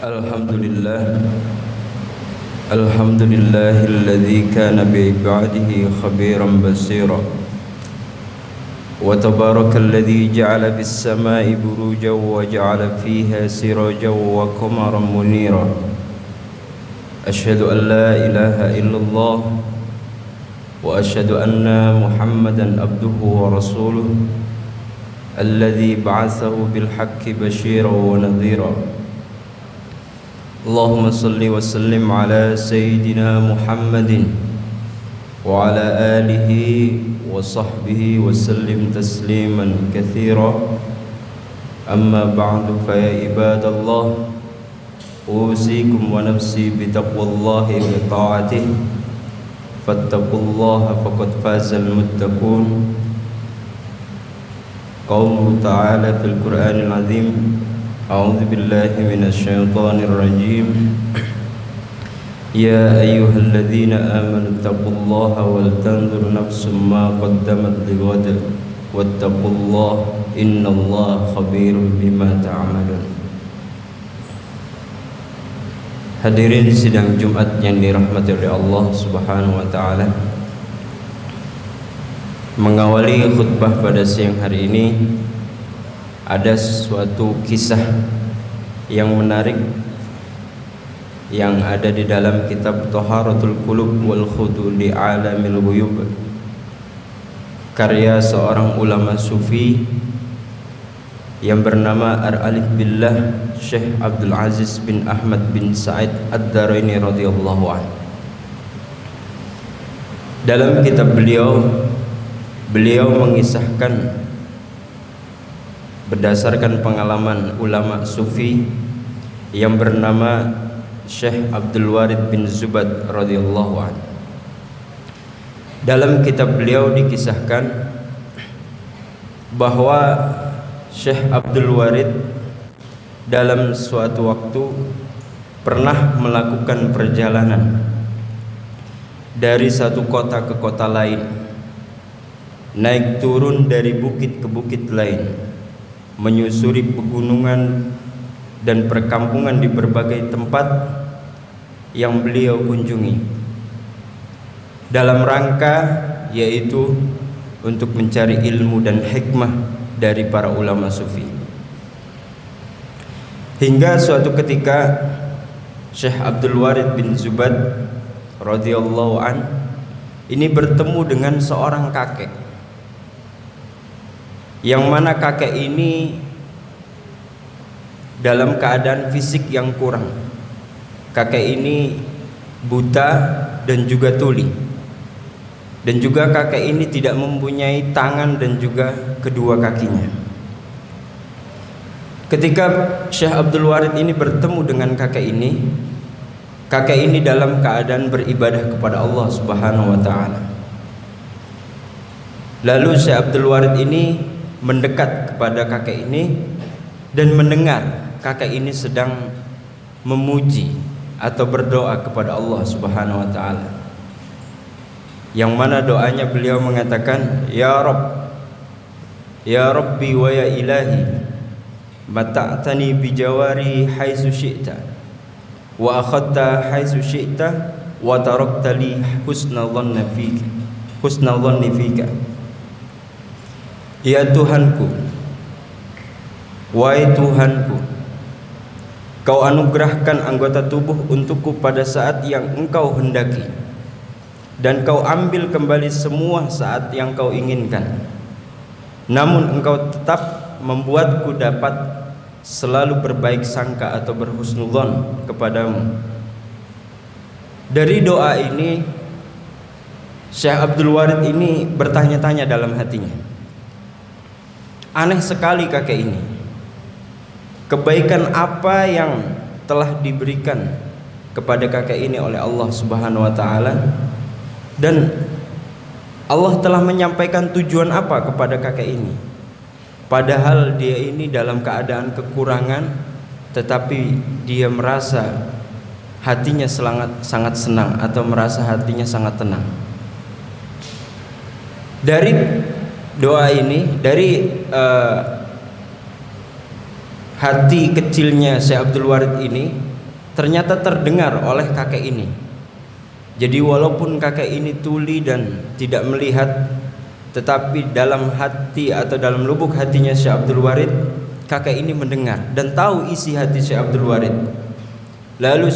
Alhamdulillah Alhamdulillahilladzi kana bi'ibadihi khabiran basira wa tabarakalladzi ja'ala fis samai burujan wa ja'ala fiha sirajan wa qamaran munira. Asyhadu an la ilaha illallah wa asyhadu anna Muhammadan abduhu wa rasuluh alladzi ba'atsahu bil haqqi basyiran wa nadhira. Allahumma salli wa sallim ala Sayyidina Muhammadin wa ala alihi wa sahbihi wa sallim tasliman kathira. Amma ba'du, fa ya ibadallah, usikum wa nafsi bitaqwallahi wa ta'atihi, fattaqullaha faqad fazal muttaqun. Qauluhu ta'ala fil Qur'anil azim. A'udzu billahi minasy syaithanir rajim. Ya ayyuhalladzina amanu taqullaha wal tanzur nafsum ma qaddamat lighad wattaqullaha innallaha khabirum bima ta'malun. Hadirin sidang Jumat yang dirahmati oleh Allah Subhanahu wa taala. Mengawali khutbah pada siang hari ini, ada suatu kisah yang menarik yang ada di dalam kitab Thaharatul Qulub wal Khudu li Alamil Ghuyub, karya seorang ulama sufi yang bernama Ar-Alif Billah Syekh Abdul Aziz bin Ahmad bin Sa'id Ad-Daraini radhiyallahu anhu. Dalam kitab beliau mengisahkan berdasarkan pengalaman ulama sufi yang bernama Syekh Abdul Warid bin Zubad radhiyallahu anhu. Dalam kitab beliau dikisahkan bahwa Syekh Abdul Warid dalam suatu waktu pernah melakukan perjalanan dari satu kota ke kota lain, naik turun dari bukit ke bukit lain, menyusuri pegunungan dan perkampungan di berbagai tempat yang beliau kunjungi, dalam rangka yaitu untuk mencari ilmu dan hikmah dari para ulama sufi. Hingga suatu ketika Syekh Abdul Warid bin Zubad radhiyallahu an ini bertemu dengan seorang kakek, yang mana kakek ini dalam keadaan fisik yang kurang. Kakek ini buta dan juga tuli, dan juga kakek ini tidak mempunyai tangan dan juga kedua kakinya. Ketika Syekh Abdul Warid ini bertemu dengan kakek ini dalam keadaan beribadah kepada Allah Subhanahu wa taala. Lalu Syekh Abdul Warid ini mendekat kepada kakek ini dan mendengar kakek ini sedang memuji atau berdoa kepada Allah Subhanahu wa taala, yang mana doanya beliau mengatakan, Ya Rabb, Ya Rabbi wa ya Ilahi, mata'tani bijawari haitsu syi'ta wa akhadta haitsu syi'ta wa tarakta li husnal dhanni fika. Ya Tuhanku, wahai Tuhanku, Kau anugerahkan anggota tubuh untukku pada saat yang Engkau hendaki, dan Kau ambil kembali semua saat yang Kau inginkan. Namun Engkau tetap membuatku dapat selalu berbaik sangka atau berhusnudzon kepadamu. Dari doa ini, Syekh Abdul Warid ini bertanya-tanya dalam hatinya, aneh sekali kakek ini. Kebaikan apa yang telah diberikan kepada kakek ini oleh Allah Subhanahu wa taala, dan Allah telah menyampaikan tujuan apa kepada kakek ini, padahal dia ini dalam keadaan kekurangan, tetapi dia merasa hatinya sangat senang atau merasa hatinya sangat tenang. Dari doa ini, dari hati kecilnya Syekh Abdul Warid ini ternyata terdengar oleh kakek ini. Jadi walaupun kakek ini tuli dan tidak melihat, tetapi dalam hati atau dalam lubuk hatinya Syekh Abdul Warid, kakek ini mendengar dan tahu isi hati Syekh Abdul Warid. Lalu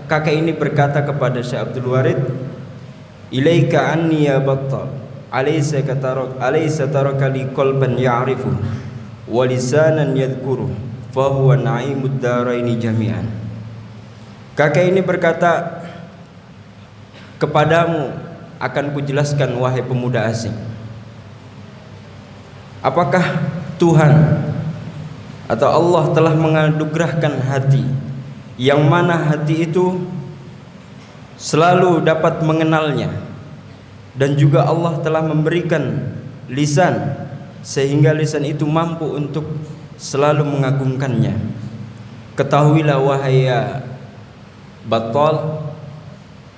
kakek ini berkata kepada Syekh Abdul Warid, "Ilaika anni ya battal, alaysa taraka li qalban ya'rifu wa lisanan yadhkuru fa huwa na'imud daraini jami'an." Kakek ini berkata, "Kepadamu akan kujelaskan wahai pemuda asing, apakah Tuhan atau Allah telah menganugerahkan hati yang mana hati itu selalu dapat mengenalnya, dan juga Allah telah memberikan lisan sehingga lisan itu mampu untuk selalu mengagungkannya. Ketahuilah wahai ya battal,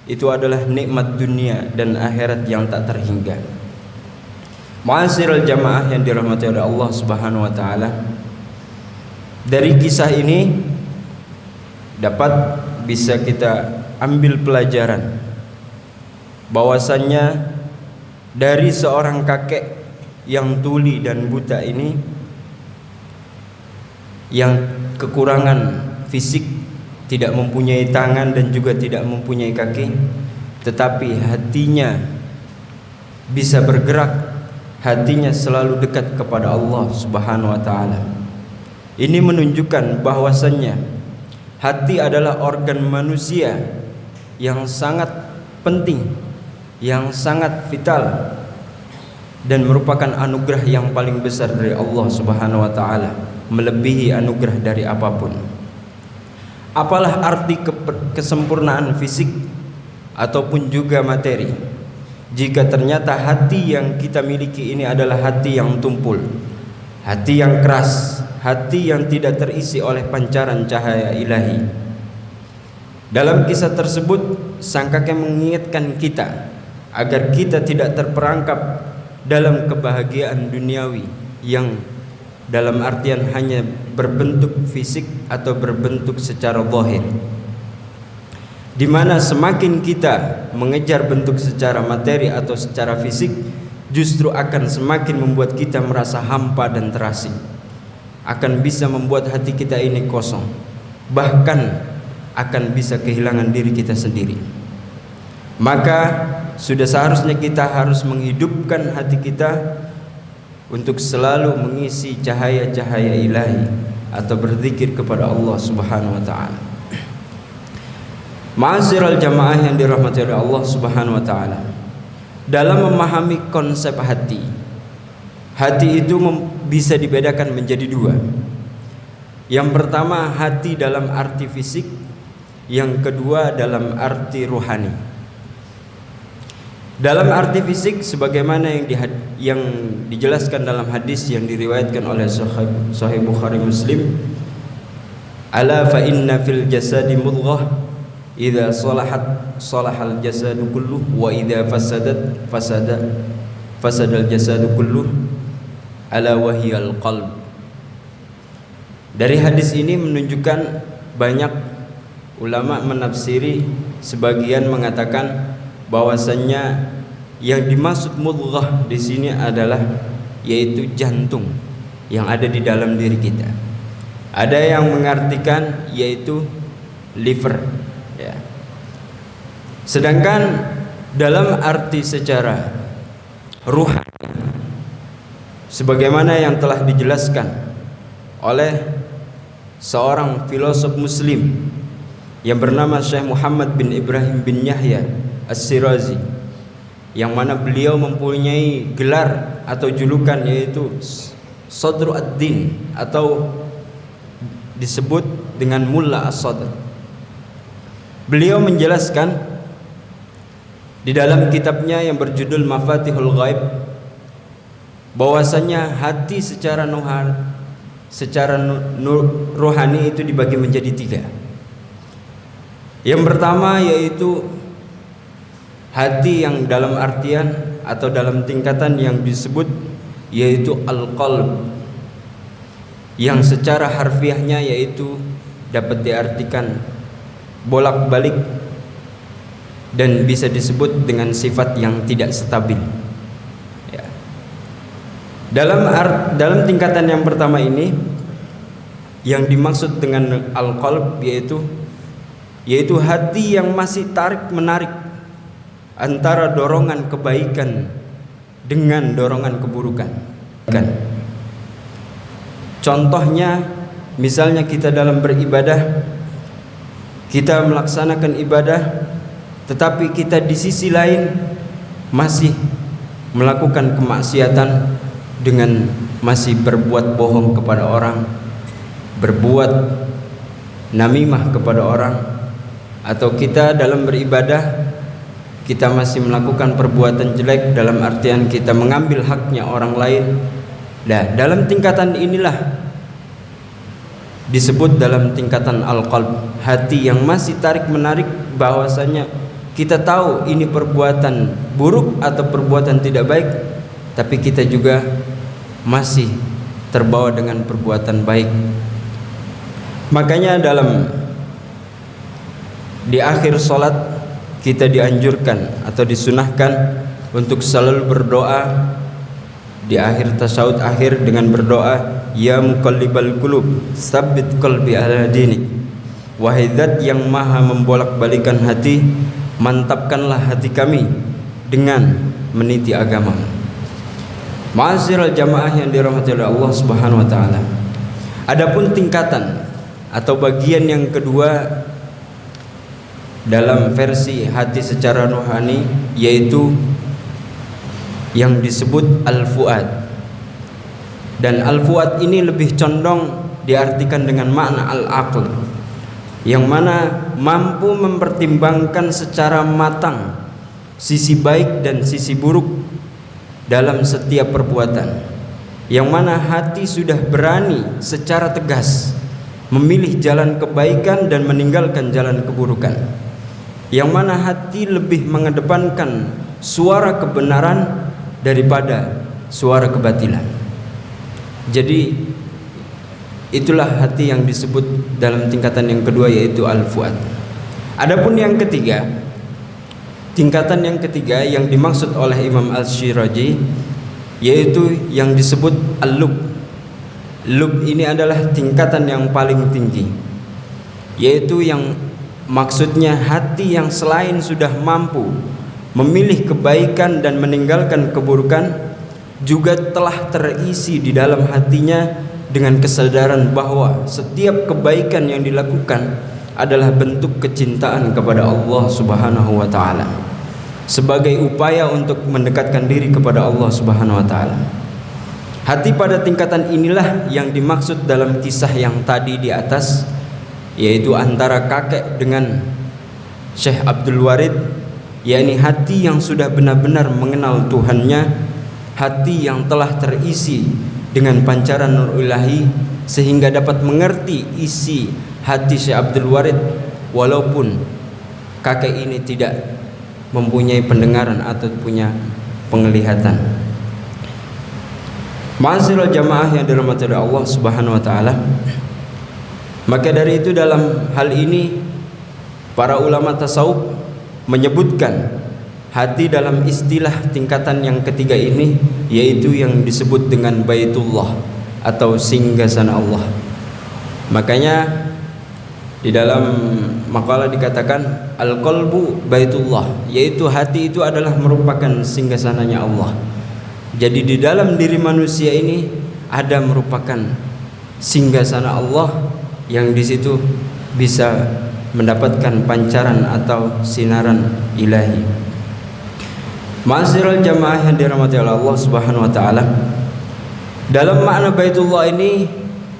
itu adalah nikmat dunia dan akhirat yang tak terhingga." Ma'asyiral jamaah yang dirahmati oleh Allah Subhanahu wa taala, dari kisah ini dapat bisa kita ambil pelajaran bahwasannya dari seorang kakek yang tuli dan buta ini, yang kekurangan fisik, tidak mempunyai tangan dan juga tidak mempunyai kaki, tetapi hatinya bisa bergerak, hatinya selalu dekat kepada Allah Subhanahu wa taala. Ini menunjukkan bahwasannya hati adalah organ manusia yang sangat penting, yang sangat vital, dan merupakan anugerah yang paling besar dari Allah Subhanahu wa taala, melebihi anugerah dari apapun. Apalah arti kesempurnaan fisik ataupun juga materi jika ternyata hati yang kita miliki ini adalah hati yang tumpul, hati yang keras, hati yang tidak terisi oleh pancaran cahaya ilahi. Dalam kisah tersebut, sang kakek mengingatkan kita agar kita tidak terperangkap dalam kebahagiaan duniawi yang dalam artian hanya berbentuk fisik atau berbentuk secara zahir, di mana semakin kita mengejar bentuk secara materi atau secara fisik, justru akan semakin membuat kita merasa hampa dan terasing, akan bisa membuat hati kita ini kosong, bahkan akan bisa kehilangan diri kita sendiri. Maka sudah seharusnya kita harus menghidupkan hati kita untuk selalu mengisi cahaya-cahaya ilahi atau berzikir kepada Allah Subhanahu wa taala. Ma'asyiral jamaah yang dirahmati oleh Allah Subhanahu wa taala, dalam memahami konsep hati, hati itu bisa dibedakan menjadi dua. Yang pertama, hati dalam arti fisik, yang kedua dalam arti ruhani. Dalam arti fisik sebagaimana yang dijelaskan dalam hadis yang diriwayatkan oleh Sahih Bukhari Muslim, "Ala fa inna fil jasadi mudghah, idza salahat salahal jasadu kulluh, wa idza fasadat fasadal jasadu kulluh, ala wahiyal qalb." Dari hadis ini menunjukkan banyak ulama menafsiri, sebagian mengatakan bahwasannya yang dimaksud mudghah di sini adalah yaitu jantung yang ada di dalam diri kita. Ada yang mengartikan yaitu liver, ya. Sedangkan dalam arti secara ruhani, sebagaimana yang telah dijelaskan oleh seorang filosof muslim yang bernama Syekh Muhammad bin Ibrahim bin Yahya As-Sirazi, yang mana beliau mempunyai gelar atau julukan yaitu Sadru ad-Din, atau disebut dengan Mulla As-Sadr. Beliau menjelaskan di dalam kitabnya yang berjudul Mafatihul Ghaib bahwasanya hati secara rohani itu dibagi menjadi tiga. Yang pertama yaitu hati yang dalam artian atau dalam tingkatan yang disebut yaitu al-qalb. yang secara harfiahnya yaitu dapat diartikan bolak-balik dan bisa disebut dengan sifat yang tidak stabil. Ya. Dalam tingkatan yang pertama ini, yang dimaksud dengan al-qalb yaitu hati yang masih tarik menarik antara dorongan kebaikan dengan dorongan keburukan. Contohnya, misalnya kita dalam beribadah, kita melaksanakan ibadah, tetapi kita di sisi lain masih melakukan kemaksiatan dengan masih berbuat bohong kepada orang, berbuat namimah kepada orang, atau kita dalam beribadah kita masih melakukan perbuatan jelek dalam artian kita mengambil haknya orang lain. Nah, dalam tingkatan inilah disebut dalam tingkatan al-qalb, hati yang masih tarik menarik, bahwasanya kita tahu ini perbuatan buruk atau perbuatan tidak baik, tapi kita juga masih terbawa dengan perbuatan baik. Makanya di akhir salat kita dianjurkan atau disunahkan untuk selalu berdoa di akhir tasyahud akhir dengan berdoa, ya muqallibal qulub tsabbit qalbi ala dinik. Wahai zat yang maha membolak-balikan hati, mantapkanlah hati kami dengan meniti agama. Ma'asyiral jamaah yang dirahmati oleh Allah Subhanahu wa taala. Adapun tingkatan atau bagian yang kedua dalam versi hati secara rohani, yaitu yang disebut al-fuad. Dan al-fuad ini lebih condong diartikan dengan makna al-aql, yang mana mampu mempertimbangkan secara matang sisi baik dan sisi buruk dalam setiap perbuatan, yang mana hati sudah berani secara tegas memilih jalan kebaikan dan meninggalkan jalan keburukan, yang mana hati lebih mengedepankan suara kebenaran daripada suara kebatilan. Jadi itulah hati yang disebut dalam tingkatan yang kedua, yaitu al-fuad. Adapun yang ketiga, tingkatan yang ketiga yang dimaksud oleh Imam Al-Syirazi, yaitu yang disebut al-lub. Lub ini adalah tingkatan yang paling tinggi, yaitu yang maksudnya hati yang selain sudah mampu memilih kebaikan dan meninggalkan keburukan, juga telah terisi di dalam hatinya dengan kesadaran bahwa setiap kebaikan yang dilakukan adalah bentuk kecintaan kepada Allah Subhanahu wa taala, sebagai upaya untuk mendekatkan diri kepada Allah Subhanahu wa taala. Hati pada tingkatan inilah yang dimaksud dalam kisah yang tadi di atas, yaitu antara kakek dengan Syekh Abdul Warid, yakni hati yang sudah benar-benar mengenal Tuhannya, hati yang telah terisi dengan pancaran nur ilahi sehingga dapat mengerti isi hati Syekh Abdul Warid, walaupun kakek ini tidak mempunyai pendengaran atau punya penglihatan. Ma'asyiral jamaah yang dirahmati oleh Allah Subhanahu wa taala. Maka dari itu dalam hal ini para ulama tasawuf menyebutkan hati dalam istilah tingkatan yang ketiga ini, yaitu yang disebut dengan Baitullah atau singgasana Allah. Makanya di dalam makalah dikatakan al-qalbu Baitullah, yaitu hati itu adalah merupakan singgasananya Allah. Jadi di dalam diri manusia ini ada merupakan singgasana Allah yang di situ bisa mendapatkan pancaran atau sinaran ilahi. Ma'asyiral jamaah yang dirahmati oleh Allah Subhanahu wa taala. Dalam makna Baitullah ini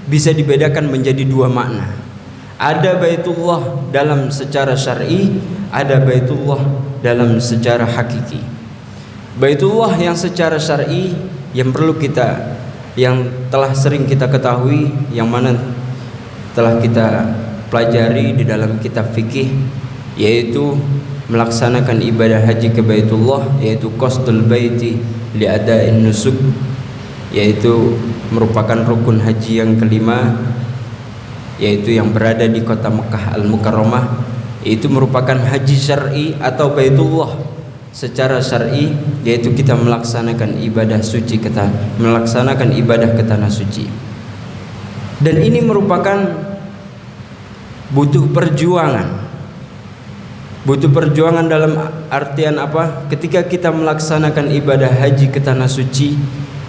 bisa dibedakan menjadi dua makna. Ada Baitullah dalam secara syar'i, ada Baitullah dalam secara hakiki. Baitullah yang secara syar'i yang telah sering kita ketahui, yang mana telah kita pelajari di dalam kitab fikih, yaitu melaksanakan ibadah haji ke Baitullah, yaitu qasdul baiti li ada'in nusuk, yaitu merupakan rukun haji yang kelima, yaitu yang berada di kota Mekah Al-Mukarramah, yaitu merupakan haji syar'i atau Baitullah secara syar'i, yaitu kita melaksanakan ibadah suci, melaksanakan ibadah ke tanah suci. Dan ini merupakan butuh perjuangan. Butuh perjuangan dalam artian apa? Ketika kita melaksanakan ibadah haji ke tanah suci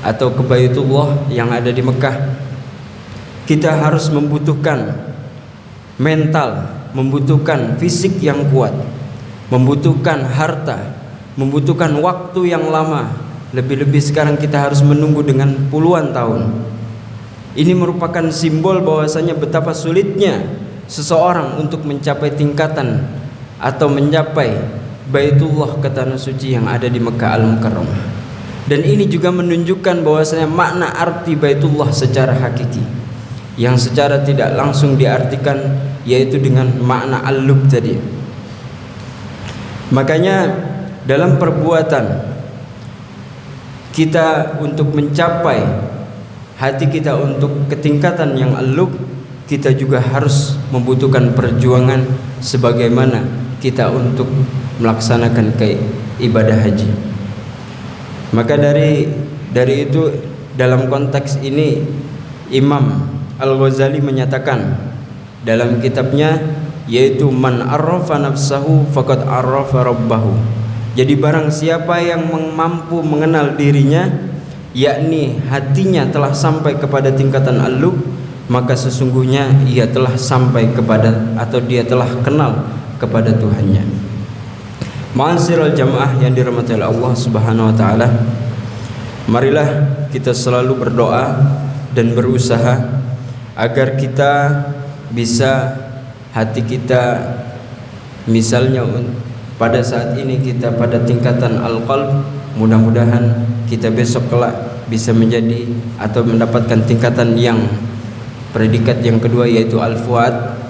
atau ke Baitullah yang ada di Mekah, kita harus membutuhkan mental, membutuhkan fisik yang kuat, membutuhkan harta, membutuhkan waktu yang lama. Lebih-lebih sekarang kita harus menunggu dengan puluhan tahun. Ini merupakan simbol bahwasanya betapa sulitnya seseorang untuk mencapai tingkatan atau mencapai Baitullah ke tanah suci yang ada di Mekah Al-Mukarramah. Dan ini juga menunjukkan bahwasanya makna arti Baitullah secara hakiki, yang secara tidak langsung diartikan, yaitu dengan makna al-lub tadi. Makanya dalam perbuatan kita untuk mencapai hati kita untuk ketingkatan yang al-lub, kita juga harus membutuhkan perjuangan sebagaimana kita untuk melaksanakan ibadah haji. Maka dari itu, dalam konteks ini Imam Al-Ghazali menyatakan dalam kitabnya, yaitu man arrafa nafsahu faqad arrafa rabbahu. Jadi barang siapa yang mampu mengenal dirinya, yakni hatinya telah sampai kepada tingkatan al-lub, maka sesungguhnya ia telah sampai kepada, atau dia telah kenal kepada Tuhannya. Ma'asyiral jamaah yang dirahmati oleh Allah Subhanahu wa taala, marilah kita selalu berdoa dan berusaha agar kita bisa, hati kita misalnya pada saat ini kita pada tingkatan al-qalb, mudah-mudahan kita besok kelak bisa menjadi atau mendapatkan tingkatan yang predikat yang kedua, yaitu al-fuad,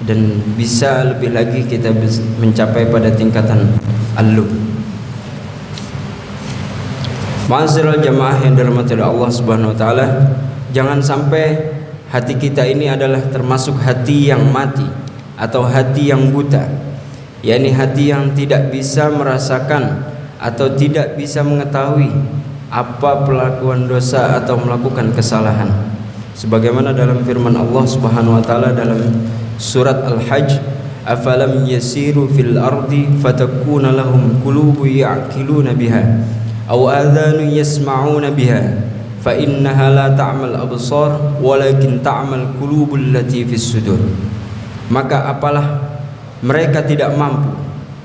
dan bisa lebih lagi kita mencapai pada tingkatan al-lub. Ma'asyiral jamaah yang dirahmati oleh Allah Subhanahu wa taala, jangan sampai hati kita ini adalah termasuk hati yang mati atau hati yang buta, yakni hati yang tidak bisa merasakan atau tidak bisa mengetahui apa pelakuan dosa atau melakukan kesalahan. Sebagaimana dalam firman Allah Subhanahu wa taala dalam surat Al-Hajj, afalam yasiru fil ardi fatakuna lahum qulubu ya'qiluna biha aw adhanu yasma'una biha fa innaha la ta'mal absar walakin ta'mal qulubul lati fis sudur. Maka apalah mereka tidak mampu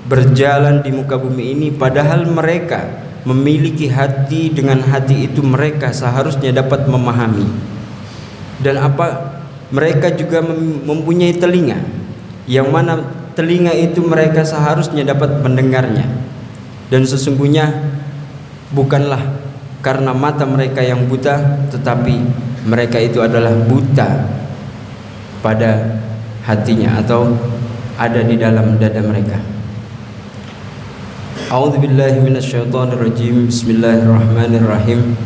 berjalan di muka bumi ini, padahal mereka memiliki hati, dengan hati itu mereka seharusnya dapat memahami. Dan apa, mereka juga mempunyai telinga, yang mana telinga itu mereka seharusnya dapat mendengarnya. Dan sesungguhnya bukanlah karena mata mereka yang buta, tetapi mereka itu adalah buta pada hatinya atau ada di dalam dada mereka. A'udzubillahi minasyaitonirrajim. Bismillahirrahmanirrahim.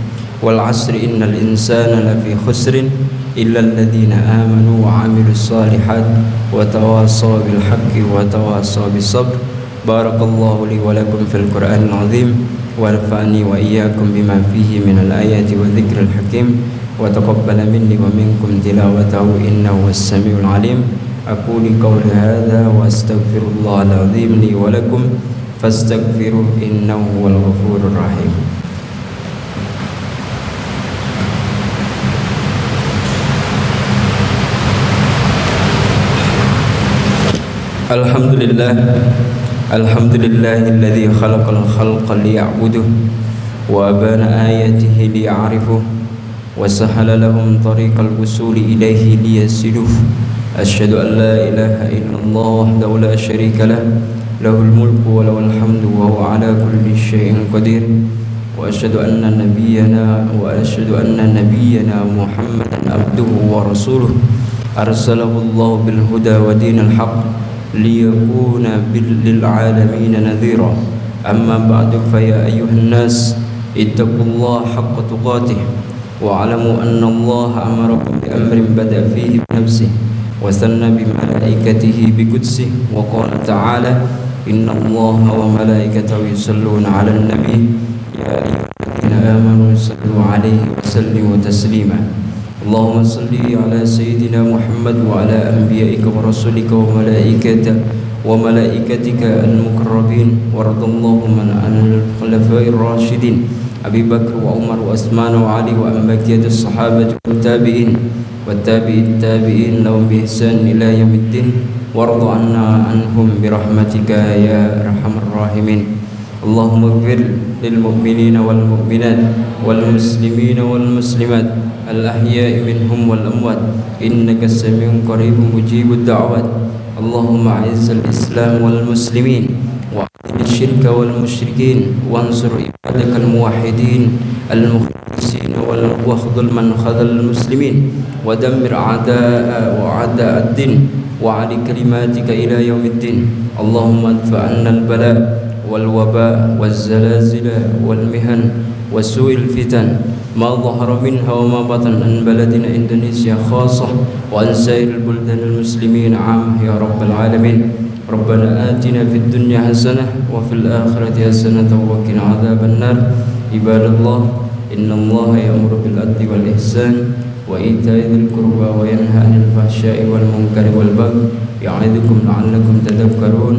Wal 'asri innal insana lafi khusrin illa alladhina amanu wa 'amilus shalihat wa tawassaw bil haqqi wa tawassaw bis sabr. Barakallahu li wa lakum fil Qur'anil 'azim wa nafa'ani wa iyyakum bima fihi minal ayati wa dzikril hakim wa taqabbala minni wa minkum tilawatahu innahu was-sami'ul 'alim. Aqulu qawli hadza wa astaghfirullahal 'azim li wa lakum fastaghfiruhu innahu huwal ghafurur rahim. Alhamdulillahilladzi khalaqal khalqa liya'buduhu wa abana ayatihi liya'rifuhu wa sahala lahum tariqal wusuli ilaihi liyasiluhu. Asyhadu an la ilaha illallah wahdahu la syarika lah, lahul mulku wa lahul hamdu wa huwa ala kulli syai'in qadir. Wa asyhadu anna nabiyyana Muhammadan abduhu wa rasuluhu arsalahu Allah bil huda wa dinil haqq liyakuna lil alamin nadhira. Amma ba'du, fa ya ayyuhan nas ittaqullaha haqqa tuqatih واعلموا أن الله أمركم بأمر بدأ فيه بنفسه وثنى بملائكته بقدسه وقال تعالى إن الله وملائكته يصلون على النبي يا أيها الذين آمنوا صلوا عليه وسلموا تسليما اللهم صل على سيدنا محمد وعلى أنبيائك ورسلك وملائكتك المقربين وارض اللهم عن الخلفاء الراشدين أبي بكر وعمر وعثمان وعلي وعن بقية الصحابة والتابعين التابعين لهم بإحسان إلى يوم الدين وارض عنا عنهم برحمتك يا أرحم الراحمين اللهم اغفر للمؤمنين والمؤمنات والمسلمين والمسلمات الأحياء منهم والأموات إنك سميع قريب مجيب الدعوات اللهم أعز الإسلام والمسلمين وأذل الشرك والمشركين وانصر عبادك الموحدين المخلصين واخذل من خذل المسلمين ودمر أعداء الدين وعلي كلماتك إلى يوم الدين اللهم ادفع عنا البلاء والوباء والزلازل والمهن وسوء الفتن ما ظهر منها وما بطن عن بلدنا إندونيسيا خاصة وعن سائر البلدان المسلمين عامة يا رب العالمين ربنا آتنا في الدنيا حسنة وفي الآخرة حسنة وقنا عذاب النار عباد الله إن الله يأمر بالعدل والإحسان وإيتاء ذي القربى وينهى عن الفحشاء والمنكر والبغي يعظكم لعلكم تذكرون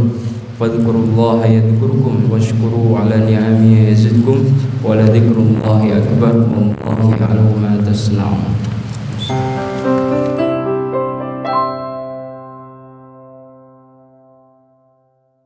فاذكروا الله يذكركم واشكروا على نعمه يزدكم ولذكر الله أكبر والله يعلم ما تصنعون